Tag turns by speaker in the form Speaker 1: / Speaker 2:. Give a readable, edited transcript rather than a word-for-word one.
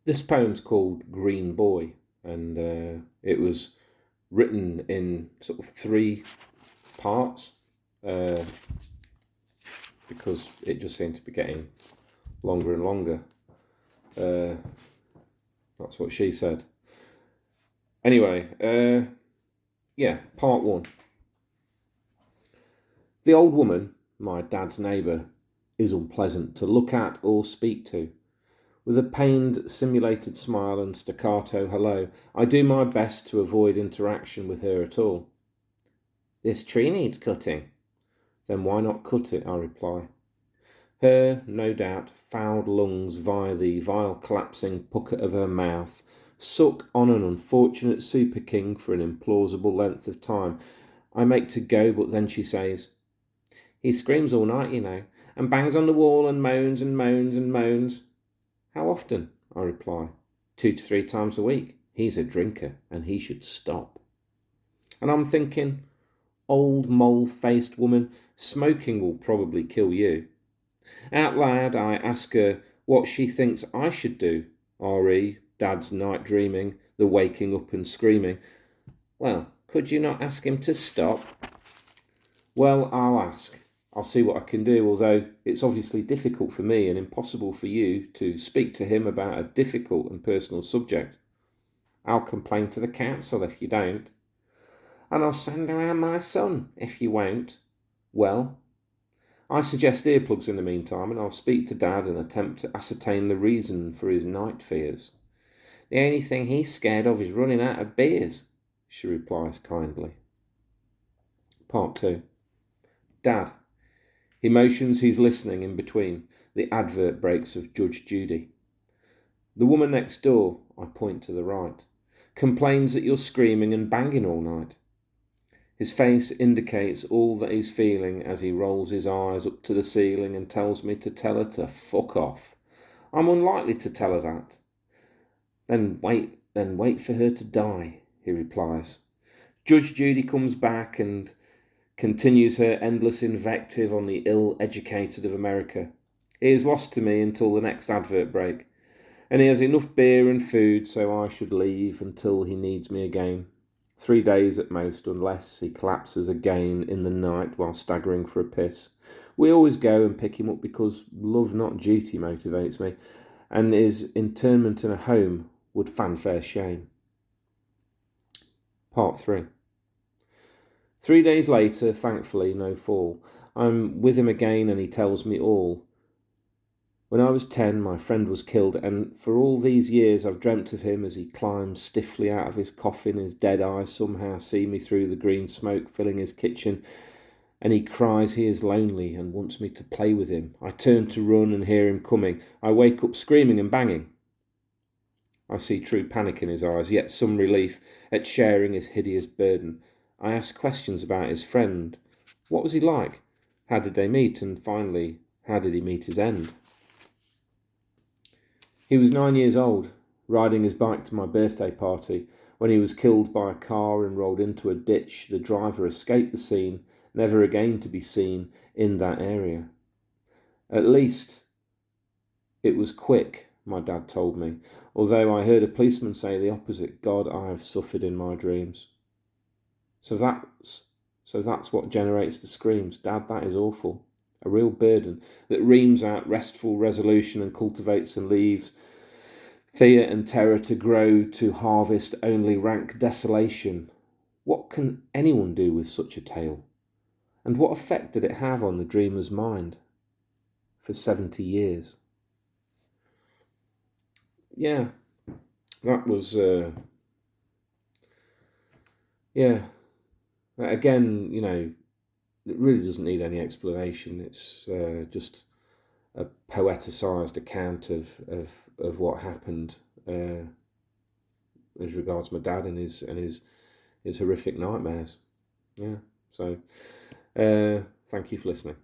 Speaker 1: This poem's called Green Boy, and it was written in sort of three parts uh, because it just seemed to be getting longer and longer. Uh, that's what she said. Anyway, yeah, part one. The old woman, my dad's neighbour, is unpleasant to look at or speak to. With a pained, simulated smile and staccato hello, I do my best to avoid interaction with her at all. This tree needs cutting. Then why not cut it, I reply. Her, no doubt, fouled lungs via the vile collapsing pucker of her mouth suck on an unfortunate super king for an implausible length of time. I make to go, but then she says, he screams all night, you know, and bangs on the wall and moans and moans and moans. How often? I reply. 2 to 3 times a week. He's a drinker and he should stop. And I'm thinking, old mole-faced woman, smoking will probably kill you. Out loud, I ask her what she thinks I should do. RE, Dad's night dreaming, the waking up and screaming. Well, could you not ask him to stop? Well, I'll ask. I'll see what I can do, although it's obviously difficult for me and impossible for you to speak to him about a difficult and personal subject. I'll complain to the council if you don't. And I'll send around my son if you won't. Well, I suggest earplugs in the meantime, and I'll speak to Dad and attempt to ascertain the reason for his night fears. The only thing he's scared of is running out of beers, she replies kindly. Part 2. Dad. He motions he's listening in between the advert breaks of Judge Judy. The woman next door, I point to the right, complains that you're screaming and banging all night. His face indicates all that he's feeling as he rolls his eyes up to the ceiling and tells me to tell her to fuck off. I'm unlikely to tell her that. Then wait for her to die, he replies. Judge Judy comes back and continues her endless invective on the ill-educated of America. He is lost to me until the next advert break, and he has enough beer and food so I should leave until he needs me again. 3 days at most, unless he collapses again in the night while staggering for a piss. We always go and pick him up because love, not duty, motivates me, and his internment in a home would fanfare shame. Part 3. 3 days later, thankfully, no fall. I'm with him again and he tells me all. When I was 10, my friend was killed, and for all these years I've dreamt of him as he climbs stiffly out of his coffin. His dead eyes somehow see me through the green smoke filling his kitchen, and he cries he is lonely and wants me to play with him. I turn to run and hear him coming. I wake up screaming and banging. I see true panic in his eyes, yet some relief at sharing his hideous burden. I ask questions about his friend. What was he like? How did they meet? And finally, how did he meet his end? He was 9 years old, riding his bike to my birthday party, when he was killed by a car and rolled into a ditch. The driver escaped the scene, never again to be seen in that area. At least it was quick, my dad told me, although I heard a policeman say the opposite. God, I have suffered in my dreams. So that's what generates the screams. Dad, that is awful. A real burden that reams out restful resolution and cultivates and leaves fear and terror to grow to harvest only rank desolation. What can anyone do with such a tale? And what effect did it have on the dreamer's mind for 70 years? Yeah, that was, yeah. Again, it really doesn't need any explanation. It's just a poeticised account of what happened as regards my dad and his horrific nightmares. Yeah. So thank you for listening.